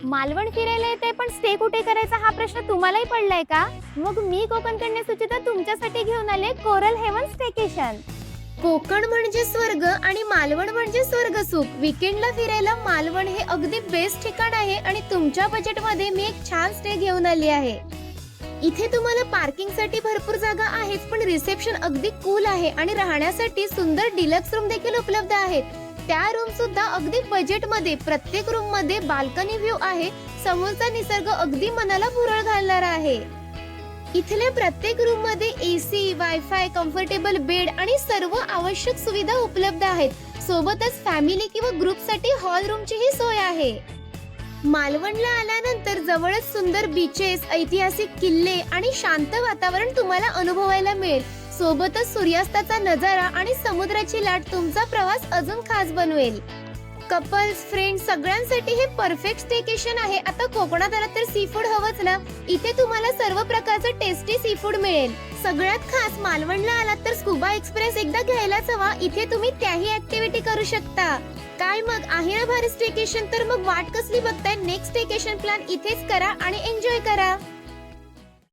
मालवण फिरायला येते पण स्टे कुठे करायचा हा प्रश्न तुम्हालाही पडलाय का? मग मी कोकण कन्या सुचिता तुमच्यासाठी घेऊन आले कोरल हेवन स्टेकेशन. कोकण म्हणजे स्वर्ग आणि मालवण म्हणजे स्वर्ग सुख. वीकेंडला फिरायला मालवण हे अगदी बेस्ट ठिकाण आहे आणि तुमच्या बजेटमध्ये मी एक छान स्टे घेऊन आली आहे. इथे तुम्हाला पार्किंग साठी भरपूर जागा आहेच, पण रिसेप्शन अगदी कूल आहे आणि राहण्यासाठी सुंदर डिलक्स रूम देखील उपलब्ध आहेत. त्या रूम सुद्धा अगदी बजेट मध्ये. प्रत्येक रूम मध्ये बाल्कनी व्ह्यू आहे. समोरचा निसर्ग अगदी मनाला भुरळ घालणारा आहे. इथल्या प्रत्येक रूम मध्ये एसी, वायफाय, कम्फर्टेबल बेड आणि सर्व आवश्यक सुविधा उपलब्ध आहेत. सोबतच फॅमिली किंवा ग्रुप साठी हॉल रूमची ही सोय आहे. मालवणला आल्यानंतर जवळच सुंदर बीचेस, ऐतिहासिक किल्ले आणि शांत वातावरण तुम्हाला अनुभवायला मिळेल. सोबतच सूर्यास्ताचा नजारा आणि समुद्राची लाट तुमचा प्रवास अजून खास बनवेल. कपल्स, फ्रेंड्स सगळ्यांसाठी हे परफेक्ट स्टेकेशन आहे. आता कोकणात आलात तर सी फूड हवंच ना. इथे तुम्हाला सर्व प्रकारचं टेस्टी सी फूड मिळेल. सगळ्यात खास मालवणला आलात तर स्कुबा एक्सप्रेस एकदा घ्यायलाच हवा. इथे तुम्ही त्याही ऍक्टिव्हिटी करू शकता. काय मग आहे ना भारी स्टेकेशन? तर मग वाट कसली बघताय? नेक्स्ट स्टेकेशन प्लॅन इथेच करा आणि एन्जॉय करा.